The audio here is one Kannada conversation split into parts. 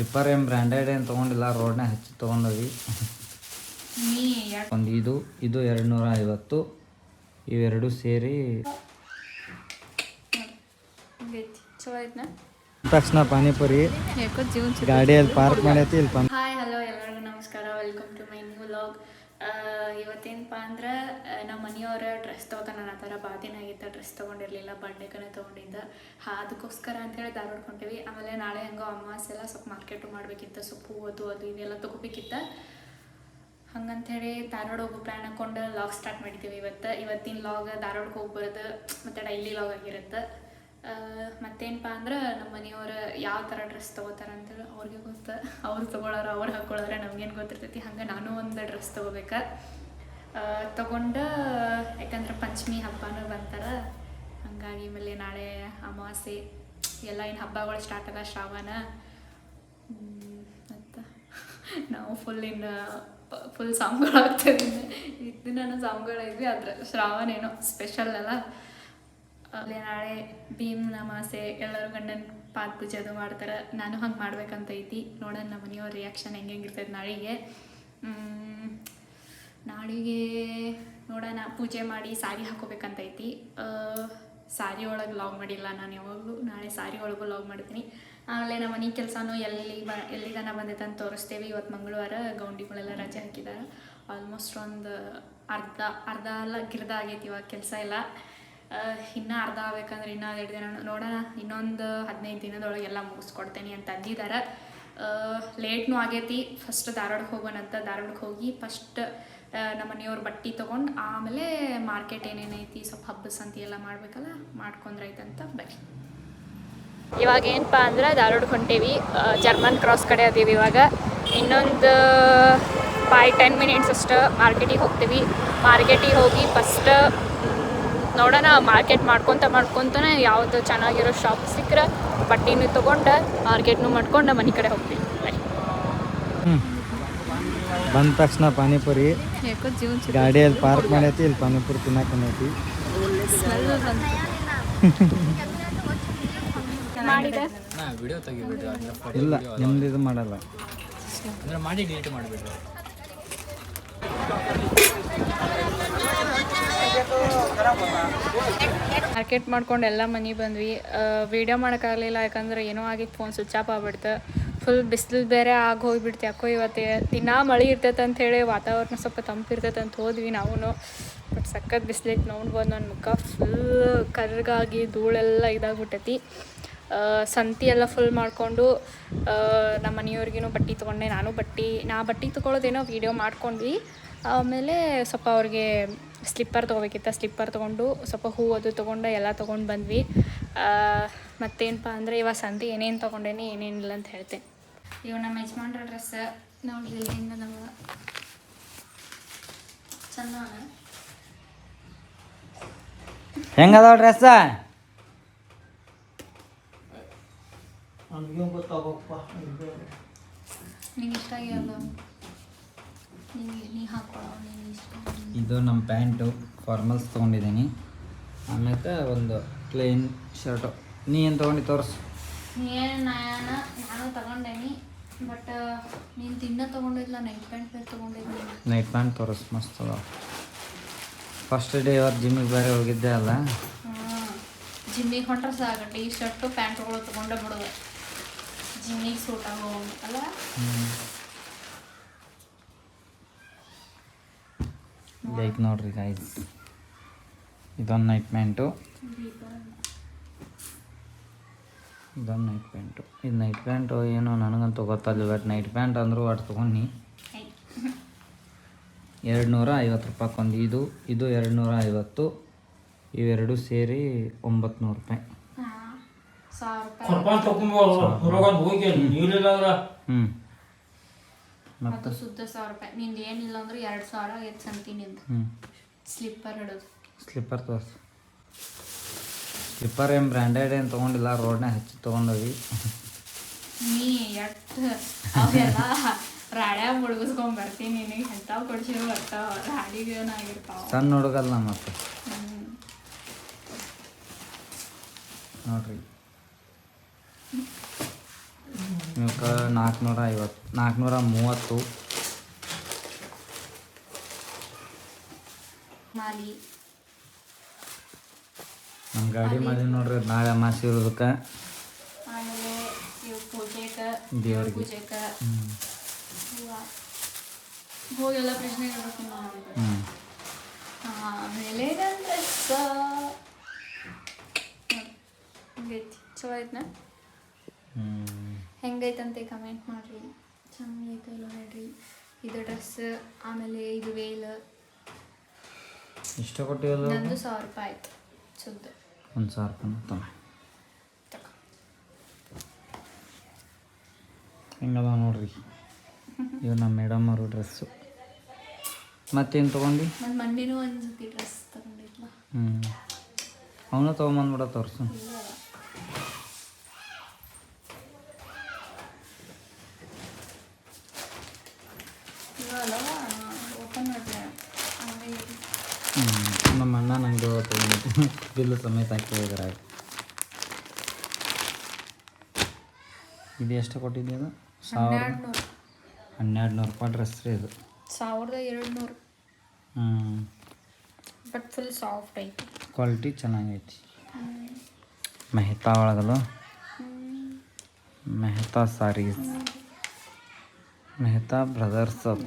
ಸ್ಲಿಪ್ಪರ್ ಏನು ಬ್ರ್ಯಾಂಡೆಡ್ ಏನು ತೊಗೊಂಡಿಲ್ಲ, ರೋಡ್ನಾಗ ಹಚ್ಚಿ ತೊಗೊಂಡವಿ. ಒಂದು ಇದು 250, ಇವೆರಡು ಸೇರಿ ತಕ್ಷಣ ಪಾನಿಪುರಿ ಗಾಡಿಯಲ್ಲಿ ಪಾರ್ಕ್ ಮಾಡೈತಿ ಇಲ್ಲಿ. ಹಾಯ್ ಹಲೋ ಎಲ್ಲರಿಗೂ ನಮಸ್ಕಾರ, welcome to my new vlog. ಇವತ್ತೇನಪ್ಪ ಅಂದ್ರೆ ನಮ್ಮ ಮನೆಯವ್ರ ಡ್ರೆಸ್ ತೊಗೊತಾನತ್ತಾರ. ಭಾಳ ದಿನ ಆಗಿತ್ತು ಡ್ರೆಸ್ ತೊಗೊಂಡಿರಲಿಲ್ಲ, ಬರ್ಡೇಕನೇ ತೊಗೊಂಡಿದ್ದ. ಅದಕ್ಕೋಸ್ಕರ ಅಂತೇಳಿ ಧಾರವಾಡ ಹೊಂಟೇವಿ. ಆಮೇಲೆ ನಾಳೆ ಹೆಂಗೋ ಅಮಾವಾಸ್ಯೆ ಎಲ್ಲ ಸ್ವಲ್ಪ ಮಾರ್ಕೆಟು ಮಾಡಬೇಕಿತ್ತು, ಸೊಪ್ಪು ಅದು ಇದೆಲ್ಲ ತೊಗೋಬೇಕಿತ್ತು. ಹಂಗಂತೇಳಿ ಧಾರವಾಡ ಹೋಗೋ ಪ್ಲ್ಯಾನ್ ಹಾಕ್ಕೊಂಡು ಲಾಗ್ ಸ್ಟಾರ್ಟ್ ಮಾಡಿದ್ದೀವಿ. ಇವತ್ತಿನ ಲಾಗ್ ಧಾರವಾಡಕ್ಕೆ ಹೋಗಿ ಬರೋದು ಮತ್ತು ಡೈಲಿ ಲಾಗ್ ಆಗಿರುತ್ತೆ. ಮತ್ತೇನಪ್ಪ ಅಂದ್ರೆ ನಮ್ಮ ಮನೆಯವ್ರು ಯಾವ ಥರ ಡ್ರೆಸ್ ತೊಗೋತಾರೆ ಅಂತೇಳಿ ಅವ್ರಿಗೆ ಗೊತ್ತು. ಅವ್ರು ತೊಗೊಳೋರು ಅವ್ರು ಹಾಕ್ಕೊಳ್ಳೋರೆ ನಮ್ಗೇನು ಗೊತ್ತಿರ್ತೈತಿ. ಹಂಗೆ ನಾನು ಒಂದು ಡ್ರೆಸ್ ತೊಗೋಬೇಕು ತೊಗೊಂಡು, ಯಾಕಂದ್ರೆ ಪಂಚಮಿ ಹಬ್ಬನೂ ಬಂತಾರ. ಹಾಗಾಗಿ ಆಮೇಲೆ ನಾಳೆ ಅಮಾವಾಸ್ಯೆ ಎಲ್ಲ ಏನು ಹಬ್ಬಗಳು ಸ್ಟಾರ್ಟ್ ಆಗ ಶ್ರಾವಣ. ಮತ್ತು ನಾವು ಫುಲ್ ಸಾಂಗ್ಗಳಾಗ್ತದೆ. ದಿನ ಸಾಂಗ್ಗಳಿದ್ವಿ, ಆದರೆ ಶ್ರಾವಣ ಏನೋ ಸ್ಪೆಷಲ್ ಅಲ್ಲ. ಅಲ್ಲಿ ನಾಳೆ ಭೀಮ್ ಅಮಾವಾಸ್ಯೆ, ಎಲ್ಲರೂ ಗಂಡನ ಪಾದ ಪೂಜೆ ಅದು ಮಾಡ್ತಾರೆ. ನಾನು ಹಂಗೆ ಮಾಡ್ಬೇಕಂತ ಐತಿ. ನೋಡೋಣ ನಮ್ಮ ಮನೆಯವ್ರ ರಿಯಾಕ್ಷನ್ ಹೆಂಗಿರ್ತೈತೆ ನಾಳೆಗೆ ನೋಡೋಣ. ಪೂಜೆ ಮಾಡಿ ಸಾರಿ ಹಾಕೋಬೇಕಂತ ಐತಿ. ಸಾರಿ ಒಳಗೆ ಲಾಗ್ ಮಾಡಿಲ್ಲ ನಾನು ಯಾವಾಗಲೂ. ನಾಳೆ ಸಾರಿ ಒಳಗೂ ಲಾಗ್ ಮಾಡ್ತೀನಿ. ಆಮೇಲೆ ನಮ್ಮ ಮನೆ ಕೆಲಸನೂ ಎಲ್ಲಿಗಾನ ಬಂದೈತೆ ಅಂತ ತೋರಿಸ್ತೇವೆ. ಇವತ್ತು ಮಂಗಳವಾರ, ಗೌಂಡಿಗಳೆಲ್ಲ ರಜೆ ಹಾಕಿದ್ದಾರೆ. ಆಲ್ಮೋಸ್ಟ್ ಒಂದು ಅರ್ಧ ಎಲ್ಲ ಗಿರ್ದ ಆಗೈತಿ ಇವಾಗ ಕೆಲಸ ಎಲ್ಲ. ಇನ್ನೂ ಅರ್ಧ ಆಗ್ಬೇಕಂದ್ರೆ ಇನ್ನೂ 2 ದಿನ ನೋಡೋಣ. ಇನ್ನೊಂದು 15 ದಿನದೊಳಗೆ ಎಲ್ಲ ಮುಗಿಸ್ಕೊಡ್ತೇನೆ ಅಂತ ಅಂದಿದ್ದಾರೆ. ಲೇಟ್ನೂ ಆಗೈತಿ. ಫಸ್ಟ್ ಧಾರವಾಡಕ್ಕೆ ಹೋಗೋಣಂತ. ಧಾರವಾಡಕ್ಕೆ ಹೋಗಿ ಫಸ್ಟ್ ನಮ್ಮ ಮನೆಯವ್ರು ಬಟ್ಟೆ ತೊಗೊಂಡು ಆಮೇಲೆ ಮಾರ್ಕೆಟ್ ಏನೇನೈತಿ ಸ್ವಲ್ಪ ಹಬ್ಬದ ಸಂತಿ ಎಲ್ಲ ಮಾಡಬೇಕಲ್ಲ, ಮಾಡ್ಕೊಂಡ್ರೈತಂತ ಬರೀ. ಇವಾಗ ಏನಪ್ಪ ಅಂದ್ರೆ ಧಾರವಾಡಕ್ಕೆ ಹೊಂಟೇವಿ. ಜರ್ಮನ್ ಕ್ರಾಸ್ ಕಡೆ ಅದೀವಿ ಇವಾಗ. ಇನ್ನೊಂದು 5-10 ಮಿನಿಟ್ಸ್ ಅಷ್ಟು ಮಾರ್ಕೆಟಿಗೆ ಹೋಗ್ತೀವಿ. ಮಾರ್ಕೆಟಿಗೆ ಹೋಗಿ ಫಸ್ಟ್ ನೋಡೋಣ. ಮಾರ್ಕೆಟ್ ಮಾಡ್ಕೊತಾನೆ ಯಾವುದು ಚೆನ್ನಾಗಿರೋ ಶಾಪ್ ಸಿಕ್ಕರೆ ಬಟ್ಟೆನೂ ತೊಗೊಂಡು ಮಾರ್ಕೆಟ್ನೂ ಮಾಡ್ಕೊಂಡು ಮನೆ ಕಡೆ ಹೋಗ್ತೀವಿ. ಬಂದ ತಕ್ಷಣ ಪಾನಿಪುರಿ ಗಾಡಿಯಲ್ಲಿ ಪಾರ್ಕ್ ಮಾಡೈತಿ, ಇಲ್ಲಿ ಪಾನಿಪುರಿ ತಿನ್ನಕೈತಿ. ಇಲ್ಲ ನಿಮ್ದು ಇದು ಮಾಡಲ್ಲ ಮಾಡಿ ಡಿಲೀಟ್ ಮಾಡಿಬಿಟ್ಟು. ಮಾರ್ಕೆಟ್ ಮಾಡ್ಕೊಂಡು ಎಲ್ಲ ಮನೆಗೆ ಬಂದ್ವಿ. ವೀಡಿಯೋ ಮಾಡೋಕ್ಕಾಗಲಿಲ್ಲ, ಯಾಕಂದ್ರೆ ಏನೋ ಆಗಿತ್ತು, ಫೋನ್ ಸ್ವಿಚ್ ಆಫ್ ಆಗ್ಬಿಡ್ತು. ಫುಲ್ ಬಿಸಿಲು ಬೇರೆ ಆಗಿ ಹೋಗ್ಬಿಡ್ತು. ಯಾಕೋ ಇವತ್ತು ದಿನ ಮಳೆ ಇರ್ತೈತೆ ಅಂಥೇಳಿ ವಾತಾವರಣ ಸ್ವಲ್ಪ ತಂಪಿರ್ತೈತೆ ಅಂತ ಹೋದ್ವಿ ನಾವು. ಬಟ್ ಸಖತ್ ಬಿಸಿಲಿಟ್ಟು ನೋಡ್ಬೋದು. ನನ್ನ ಮುಖ ಫುಲ್ ಕರ್ಗಾಗಿ ಧೂಳೆಲ್ಲ ಇದಾಗ್ಬಿಟ್ಟೈತಿ. ಸಂತಿ ಎಲ್ಲ ಫುಲ್ ಮಾಡಿಕೊಂಡು ನಮ್ಮ ಮನೆಯವ್ರಿಗೇನೋ ಬಟ್ಟೆ ತೊಗೊಂಡೆ. ನಾ ಬಟ್ಟೆ ತೊಗೊಳೋದೇನೋ ವೀಡಿಯೋ ಮಾಡ್ಕೊಂಡ್ವಿ. ಆಮೇಲೆ ಸ್ವಲ್ಪ ಅವ್ರಿಗೆ ಸ್ಲಿಪ್ಪರ್ ತೊಗೋಬೇಕಿತ್ತು. ಸ್ಲಿಪ್ಪರ್ ತೊಗೊಂಡು ಸ್ವಲ್ಪ ಹೂ ಅದು ತೊಗೊಂಡು ಎಲ್ಲ ತೊಗೊಂಡು ಬಂದ್ವಿ. ಮತ್ತೇನಪ್ಪ ಅಂದರೆ ಇವಾಗ ಸಂತೆ ಏನೇನು ತೊಗೊಂಡೇನಿ ಏನೇನಿಲ್ಲ ಅಂತ ಹೇಳ್ತೇನೆ. ಇವು ನಮ್ಮ ಯಜಮಾನ್ರ ಡ್ರೆಸ್ ನೋಡ್ರಿ, ಇಲ್ಲಿಂದ ನಮ್ಮ ಚಂದ ಹೆಂಗದಾವ ಡ್ರೆಸ್? ನಿಂಗೆ ಇಷ್ಟ ಆಗ್ಯಾವ, ನೀ ಹಾಕೊಳ್ಳೋ, ನಿಂಗೆ ಇಷ್ಟ. ಇದು ನಮ್ಮ ಪ್ಯಾಂಟು ಫಾರ್ಮಲ್ಸ್ ತೊಗೊಂಡಿದ್ದೀನಿ. ಆಮೇಲೆ ಒಂದು ಪ್ಲೇನ್ ಶರ್ಟು. ನೀ ಏನು ತೊಗೊಂಡು ತೋರಿಸು. ನಾನು ತಗೊಂಡೇನಿ, ಬಟ್ ನೀನು ತಿನ್ನ ತೊಗೊಂಡಿಲ್ಲ. ನೈಟ್ ಪ್ಯಾಂಟ್ ಬೇರೆ ತೊಗೊಂಡಿದ್ದೀನಿ. ನೈಟ್ ಪ್ಯಾಂಟ್ ತೋರಿಸ್, ಮಸ್ತ್ ಅದ. ಫಸ್ಟ್ ಡೇ ಇವತ್ತು ಜಿಮ್ಮಿಗೆ ಬೇರೆ ಹೋಗಿದ್ದೆ ಅಲ್ಲ. ಜಿಮ್ಮಿಗೆ ಹೊಂಟ್ರೆ ಸಾಕು ಟೀ ಶರ್ಟು ಪ್ಯಾಂಟ್ಗಳು ತೊಗೊಂಡೆ ಬಿಡೋದು. ಜಿಮ್ಮಿಗೆ ಸೂಟ್ ಆಗೋ ಅಲ್ಲ. ಲೈಕ್ ನೋಡ್ರಿ ಗೈಸ್, ಇದೊಂದು ನೈಟ್ ಪ್ಯಾಂಟು, ಇದೊಂದು ನೈಟ್ ಪ್ಯಾಂಟು. ಇದು ನೈಟ್ ಪ್ಯಾಂಟು ಏನೋ ನನಗಂತೂ ಗೊತ್ತಲ್ಲ. ಬಟ್ ನೈಟ್ ಪ್ಯಾಂಟ್ ಅಂದರೂ ಒಟ್ಟು ತೊಗೊಂಡು 250 ರೂಪಾಯಿ. ಇದು 250, ಇವೆರಡು ಸೇರಿ 900 ರೂಪಾಯಿ. ಮತ್ತು ಸುದ್ದ 1000 ರೂಪಾಯಿ. ನಿಂದು ಏನಿಲ್ಲ ಅಂದ್ರೆ 2000 ಆಗೈತೆ ಸಂತಿ ನಿಂದು. ಸ್ಲಿಪ್ಪರ್ ಹಿಡೋದು. ಸ್ಲಿಪ್ಪರ್ ತೋರಿಸು. ಸ್ಲಿಪ್ಪರ್ ಏನು ಬ್ರ್ಯಾಂಡೆಡ್ ಏನು ತೊಗೊಂಡಿಲ್ಲ, ರೋಡ್ನಾಗ ಹಚ್ಚಿ ತೊಗೊಂಡವಿ. ನೀ ಎಟ್ಟು ಅವೆಲ್ಲ ರಾಡ್ಯಾಗ ಮುಳುಗಿಸ್ಕೊಂಡ್ ಬರ್ತೀನಿ. ನಿನಗೆ ಎಂಥವು ಕೊಡ್ಸಿರೋ ಬರ್ತಾವ, ರಾಡಿಗೆ ಏನಾಗಿರ್ತಾವ. ಸಣ್ಣ ಹುಡುಗಲ್ಲ ಮತ್ತೆ ನೋಡ್ರಿ. ಇವಕ್ಕೆ 430 ಮಾಲಿ ನಮ್ಮ ಗಾಡಿ ಮಾಡಿ ನೋಡ್ರಿ ನಾಳೆ ಅಮಾಸೆ ಇರೋದಕ್ಕೆ ಆಮೇಲೆ ಇವು ಪೂಜೆಗೆ ದೇವ್ರಿಗೆ. ಪೂಜೆಗೆ ಹೋಗೆಲ್ಲ ಪ್ರಶ್ನೆ ಇರ್ಬೇಕು ಹ್ಞೂ ಆಮೇಲೆ ನನ್ನ ಡ್ರೆಸ್ ಹೆಂಗೈತಿ ಚಲೋ ಐತ್ನಾ ಹೆಂಗೈತಂತೆ ಕಮೆಂಟ್ ಮಾಡಿರಿ ಚೆನ್ನಾಗೈತೆ ಇಲ್ಲ ನೋಡ್ರಿ ಇದು ಡ್ರೆಸ್ ಆಮೇಲೆ ಇದು ವೇಲ್ ಇಷ್ಟ ಕೊಟ್ಟಿವಲ್ಲ ನಂದು 1000 ರೂಪಾಯಿ ಆಯ್ತು ಸುದ್ದ 1,000 ರೂಪಾಯಿ ತಮ್ಮ ಹೆಂಗದ ನೋಡ್ರಿ ಇವು ನಮ್ಮ ಮೇಡಮ್ ಅವರು ಡ್ರೆಸ್ಸು ಮತ್ತೇನು ತೊಗೊಂಡು ಮತ್ತು ಮಂಡಿನೂ ಒಂದು ಸತಿ ಡ್ರೆಸ್ ತಗೊಂಡಿದ್ಲ ಅವನು ತೊಗೊಂಬಂದ್ಬಿಡ ತೋರಿಸು ಇವಾಗ ಓಪನ್ ಮಾಡಿದೆ ಆಮೇಲೆ ನಮ್ಮ ಅಣ್ಣ ನನಗೆ ತೊಗೊಂಡು ಬಿಲ್ಲು ಸಮೇತ ಹಾಕಿ ಹೋಗಿದ್ದಾರೆ. ಇದು ಎಷ್ಟು ಕೊಟ್ಟಿದ್ದೆ ಅದು 1200 ರೂಪಾಯಿ ಡ್ರೆಸ್ ರೀ ಇದು 1200 ಬಟ್ ಫುಲ್ ಸಾಫ್ಟ್ ಐತಿ ಕ್ವಾಲಿಟಿ ಚೆನ್ನಾಗೈತಿ. ಮೆಹ್ತಾ ಒಳಗಲ್ಲ ಮೆಹ್ತಾ ಸಾರೀಸ್ ಮೆಹ್ತಾ ಬ್ರದರ್ಸ್ ಅದು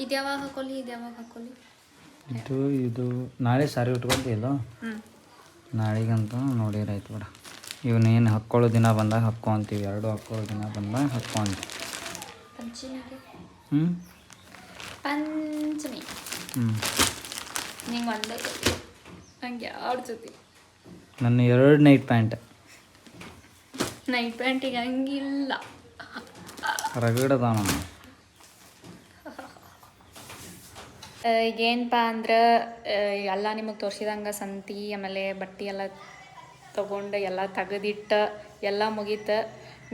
ಇದು ಯಾವಾಗ ಹಾಕೊಳ್ಳಿ ಇದು ಯಾವಾಗ ಹಾಕೊಳ್ಳಿ ಇದು ನಾಳೆ ಸಾರಿ ಉಟ್ಕೊಳ್ತಿಲ್ಲ ನಾಳೆಗಂತೂ ನೋಡಿರಾಯ್ತು ಬಿಡ ಇವನೇನು ಹಾಕ್ಕೊಳ್ಳೋ ದಿನ ಬಂದಾಗ ಹಾಕ್ಕೊಂತೀವಿ 2 ಹಾಕ್ಕೊಳ್ಳೋ ದಿನ ಬಂದಾಗ ಹಾಕ್ಕೊಂತೀವಿ ಪಂಚಮಿಗೆ ಹ್ಞೂ ಪಂಚಮಿ ನಿಂಗೆ ಒಂದೇ ಹಂಗೆ 2 ಜೊತೆ ನನ್ನ 2 ನೈಟ್ ಪ್ಯಾಂಟ್ ನೈಟ್ ಪ್ಯಾಂಟಿಗೆ ಹಂಗಿಲ್ಲ ರಗಡದ ನಮ್ಮ ಈಗೇನಪ್ಪ ಅಂದ್ರೆ ಎಲ್ಲ ನಿಮಗೆ ತೋರಿಸಿದಂಗೆ ಸಂತಿ ಆಮೇಲೆ ಬಟ್ಟೆ ಎಲ್ಲ ತೊಗೊಂಡು ಎಲ್ಲ ತೆಗೆದಿಟ್ಟು ಎಲ್ಲ ಮುಗೀತು.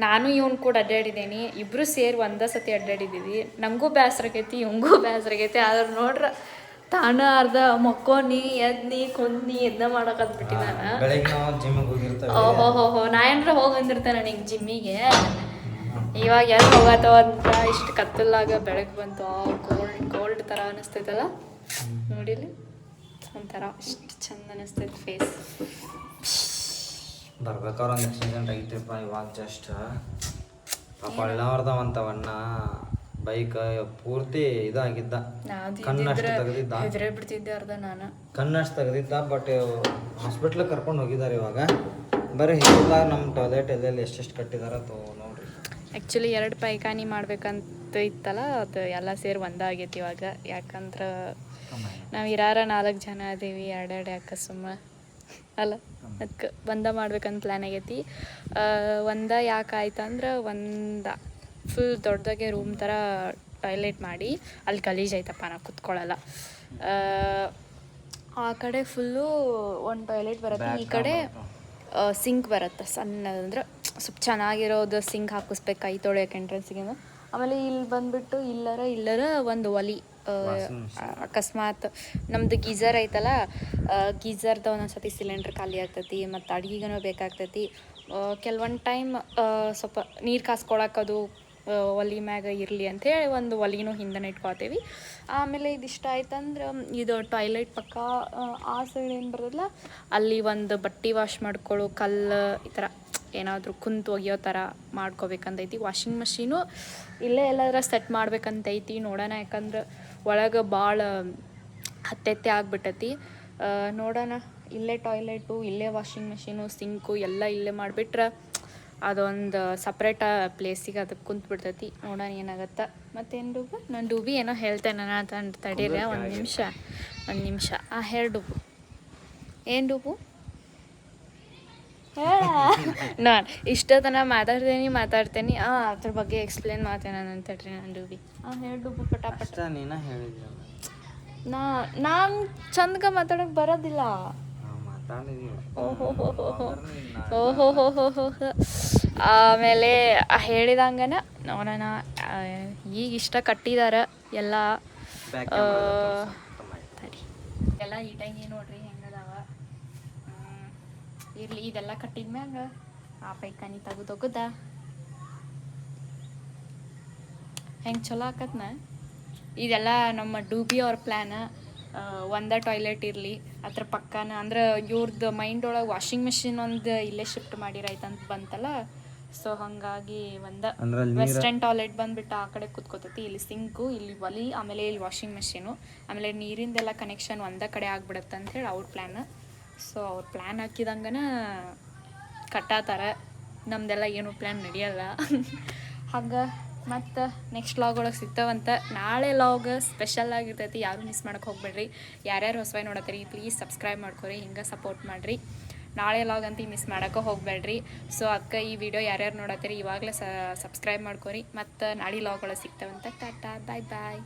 ನಾನು ಇವ್ನು ಕೂಡ ಅಡ್ಡಾಡಿದ್ದೀನಿ, ಇಬ್ಬರು ಸೇರಿ ಒಂದೇ ಸತಿ ಅಡ್ಡಾಡಿದ್ದೀವಿ. ನನಗೂ ಬೇಸರಾಗೈತಿ ಇವಂಗೂ ಬೇಸರಾಗೈತಿ. ಆದ್ರೆ ನೋಡ್ರೆ ತಾನ ಅರ್ಧ ಮಕ್ಕೋನಿ ಎದ್ನಿ ಕುಂದ್ನಿ ಇದನ್ನ ಮಾಡಕತ್ಬಿಟ್ಟಿ ನಾನು. ಓಹೋ ನಾ ಏನಾರ ಹೋಗಿ ಬಂದಿರ್ತೇನೆ ನನಗೆ ಜಿಮ್ಮಿಗೆ. ಇವಾಗ ಎಲ್ಲಿ ಹೋಗತ್ತವ ಅಂತ ಇಷ್ಟು ಕತ್ತಲಾಗ ಬೆಳಗ್ಗೆ ಬಂತು ಗೋಲ್ಡ್ ಥರ ಅನ್ನಿಸ್ತೈತಲ್ಲ ನೋಡಿಲಿ ಒಂಥರ ಇಷ್ಟು ಚಂದ ಅನ್ನಿಸ್ತೈತೆ ಫೇಸ್. ಬರ್ಬೇಕಾದ್ರೆ ಒಂದು ಆಕ್ಸಿಡೆಂಟ್ ಆಗಿತ್ತಪ್ಪ ಇವಾಗ ಜಸ್ಟ್ ಪಾಪ ಅಣ್ಣವ್ರದವಂತವಣ್ಣ ಬೈಕ್ ಪೂರ್ತಿ ಇದಾಗಿದ್ದ ಕಣ್ಣಷ್ಟು ತೆಗೆದಿದ್ದ ಹೆದರೇ ಬಿಡ್ತಿದ್ದೆ ಅರ್ಧ ನಾನು ಕಣ್ಣಷ್ಟು ತೆಗೆದಿದ್ದ. ಬಟ್ ಹಾಸ್ಪಿಟ್ಲಿಗೆ ಕರ್ಕೊಂಡು ಹೋಗಿದ್ದಾರೆ. ಇವಾಗ ಬರೀ ಹೇಳಿದಾಗ ನಮ್ಮ ಟಾಯ್ಲೆಟ್ ಎಲ್ಲೆಲ್ಲಿ ಎಷ್ಟೆಷ್ಟು ಕಟ್ಟಿದಾರ ನೋಡ್ರಿ. ಆ್ಯಕ್ಚುಲಿ 2 ಪೈಖಾನಿ ಮಾಡ್ಬೇಕಂತ ಇತ್ತಲ್ಲ ಅದು ಎಲ್ಲ ಸೇರಿ ಒಂದಾಗೈತಿ ಇವಾಗ. ಯಾಕಂದ್ರೆ ನಾವು ಇರಾರ 4 ಜನ ಅದೀವಿ, 2 ಯಾಕೆ ಸುಮ್ಮ ಅಲ್ಲ ಅದಕ್ಕೆ ಒಂದ ಮಾಡ್ಬೇಕಂತ ಪ್ಲ್ಯಾನ್ ಆಗೈತಿ. ಒಂದ ಯಾಕೆ ಆಯ್ತಂದ್ರೆ ಒಂದು ಫುಲ್ ದೊಡ್ಡದಾಗೆ ರೂಮ್ ಥರ ಟಾಯ್ಲೆಟ್ ಮಾಡಿ ಅಲ್ಲಿ ಗಲೀಜು ಐತಪ್ಪ ನಾವು ಕುತ್ಕೊಳ್ಳಲ್ಲ. ಆ ಕಡೆ ಫುಲ್ಲು ಒಂದು ಟಾಯ್ಲೆಟ್ ಬರುತ್ತೆ, ಈ ಕಡೆ ಸಿಂಕ್ ಬರುತ್ತೆ ಸಣ್ಣ, ಅಂದ್ರೆ ಸ್ವಲ್ಪ ಚೆನ್ನಾಗಿರೋದು ಸಿಂಕ್ ಹಾಕಿಸ್ಬೇಕು ಕೈ ತೊಳೆಯೋಕೆ ಎಂಟ್ರೆನ್ಸಿಗೆ. ಆಮೇಲೆ ಇಲ್ಲಿ ಬಂದುಬಿಟ್ಟು ಇಲ್ಲರ ಒಂದು ಒಲಿ ಅಕಸ್ಮಾತ್ ನಮ್ಮದು ಗೀಝರ್ ಐತಲ್ಲ, ಗೀಝರ್ದ ಒಂದೊಂದು ಸತಿ ಸಿಲಿಂಡ್ರ್ ಖಾಲಿ ಆಗ್ತೈತಿ ಮತ್ತು ಅಡುಗೆಗೂ ಬೇಕಾಗ್ತೈತಿ. ಕೆಲವೊಂದು ಟೈಮ್ ಸ್ವಲ್ಪ ನೀರು ಕಾಸ್ಕೊಳಕ್ಕದು ಒಲಿ ಮ್ಯಾಗ ಇರಲಿ ಅಂಥೇಳಿ ಒಂದು ಒಲಿನೂ ಹಿಂದೆ ಇಟ್ಕೊತೀವಿ. ಆಮೇಲೆ ಇದಿಷ್ಟ ಆಯ್ತಂದ್ರೆ ಇದು ಟಾಯ್ಲೆಟ್ ಪಕ್ಕ ಆ ಸೈಡ್ ಏನು ಬರೋದಿಲ್ಲ, ಅಲ್ಲಿ ಒಂದು ಬಟ್ಟೆ ವಾಶ್ ಮಾಡ್ಕೊಳ್ಳೋ ಕಲ್ಲು ಈ ಥರ ಏನಾದರೂ ಕುಂತು ಒಗೆಯೋ ಥರ ಮಾಡ್ಕೋಬೇಕಂತೈತಿ. ವಾಷಿಂಗ್ ಮಷೀನು ಇಲ್ಲೇ ಎಲ್ಲಾದ್ರೂ ಸೆಟ್ ಮಾಡ್ಬೇಕಂತೈತಿ ನೋಡೋಣ. ಯಾಕಂದ್ರೆ ಒಳಗೆ ಭಾಳ ಹತ್ತೆತ್ತೆ ಆಗಿಬಿಟ್ಟೈತಿ. ನೋಡೋಣ, ಇಲ್ಲೇ ಟಾಯ್ಲೆಟು, ಇಲ್ಲೇ ವಾಷಿಂಗ್ ಮಷೀನು, ಸಿಂಕು ಎಲ್ಲ ಇಲ್ಲೇ ಮಾಡಿಬಿಟ್ರೆ ಅದೊಂದು ಸಪ್ರೇಟ ಪ್ಲೇಸಿಗೆ ಅದಕ್ಕೆ ಕುಂತ್ಬಿಡ್ತೈತಿ. ನೋಡೋಣ ಏನಾಗತ್ತೆ. ಮತ್ತೇನು ಡೂಬು, ನಾನು ಡೂಬಿ ಏನೋ ಹೇಳ್ತೇನೆ ನಾನು ತಡೀರಿ ಒಂದು ನಿಮಿಷ. ಹೇಳು ಡೂಬು, ಏನು ಡೂಬು ನಾನು ಇಷ್ಟೊತ್ತನ ಮಾತಾಡ್ತೇನೆ ಅದ್ರ ಬಗ್ಗೆ ಎಕ್ಸ್ಪ್ಲೇನ್ ಮಾಡ್ತೇನೆ ನಾನು ತಡ್ರಿ ನಾನು ಡೂಬಿ. ಹೇಳು ಡೂಬು ಪಟಾಪಟ. ನೀನ ಹೇಳಿದ್ಯ ನಾನು ಚಂದಗ ಮಾತಾಡೋಕೆ ಬರೋದಿಲ್ಲ. ಓಹೋ ಆಮೇಲೆ ಹೇಳಿದಂಗನ ನೋಡೋಣ. ಈಗ ಇಷ್ಟ ಕಟ್ಟಿದಾರ ಎಲ್ಲ ಎಲ್ಲ ಈಟಾಗಿ ನೋಡ್ರಿ ಹೆಂಗದಾವ. ಇರಲಿ ಇದೆಲ್ಲ ಕಟ್ಟಿದ್ಮ್ಯಾಗ ಆ ಪೈಕಾನಿ ತೆಗ್ದೊಗದ ಹೆಂಗೆ ಚಲೋ ಆಕತ್ನ. ಇದೆಲ್ಲ ನಮ್ಮ ಡೂಬಿ ಅವ್ರ ಪ್ಲ್ಯಾನ್. ಒಂದೇ ಟಾಯ್ಲೆಟ್ ಇರಲಿ ಅದ್ರ ಪಕ್ಕನ ಅಂದ್ರೆ ಇವ್ರದ್ದು ಮೈಂಡ್ ಒಳಗೆ ವಾಷಿಂಗ್ ಮಿಷಿನ್ ಒಂದು ಇಲ್ಲೇ ಶಿಫ್ಟ್ ಮಾಡಿರೈತಂತ ಬಂತಲ್ಲ. ಸೊ ಹಾಗಾಗಿ ಅಂದ್ರೆ ವೆಸ್ಟರ್ನ್ ಟಾಯ್ಲೆಟ್ ಬಂದ್ಬಿಟ್ಟು ಆ ಕಡೆ ಕೂತ್ಕೋತೈತಿ. ಇಲ್ಲಿ ಸಿಂಕು, ಇಲ್ಲಿ ಒಲಿ, ಆಮೇಲೆ ಇಲ್ಲಿ ವಾಷಿಂಗ್ ಮಿಷಿನು, ಆಮೇಲೆ ನೀರಿಂದೆಲ್ಲ ಕನೆಕ್ಷನ್ ಒಂದೇ ಕಡೆ ಆಗ್ಬಿಡುತ್ತೆ ಅಂಥೇಳಿ ಅವ್ರ ಪ್ಲ್ಯಾನ್. ಸೊ ಅವ್ರ ಪ್ಲ್ಯಾನ್ ಹಾಕಿದಂಗನ ಕಟ್ಟಾತಾರ. ನಮ್ದೆಲ್ಲ ಏನು ಪ್ಲ್ಯಾನ್ ನಡೆಯಲ್ಲ. ಹಂಗೆ ಮತ್ತು ನೆಕ್ಸ್ಟ್ ಲಾಗ್ ಒಳಗೆ ಸಿಗ್ತಾವಂತ. ನಾಳೆ ಲಾಗ್ ಸ್ಪೆಷಲ್ ಆಗಿರ್ತೈತಿ, ಯಾರೂ ಮಿಸ್ ಮಾಡೋಕೆ ಹೋಗ್ಬೇಡ್ರಿ. ಯಾರ್ಯಾರು ಹೊಸಬಾಯಿ ನೋಡತ್ತೀರಿ ಪ್ಲೀಸ್ ಸಬ್ಸ್ಕ್ರೈಬ್ ಮಾಡ್ಕೊರಿ, ಹಿಂಗೆ ಸಪೋರ್ಟ್ ಮಾಡಿರಿ. ನಾಳೆ ಲಾಗ್ ಅಂತ ಮಿಸ್ ಮಾಡೋಕೆ ಹೋಗ್ಬೇಡ್ರಿ. ಸೊ ಅದಕ್ಕೆ ಈ ವಿಡಿಯೋ ಯಾರ್ಯಾರು ನೋಡತ್ತೀರಿ ಇವಾಗಲೇ ಸಬ್ಸ್ಕ್ರೈಬ್ ಮಾಡ್ಕೊರಿ. ಮತ್ತು ನಾಳೆ ಲಾಗ್ ಒಳಗೆ ಸಿಗ್ತಾವಂತ. ಟಾಟಾ, ಬಾಯ್ ಬಾಯ್.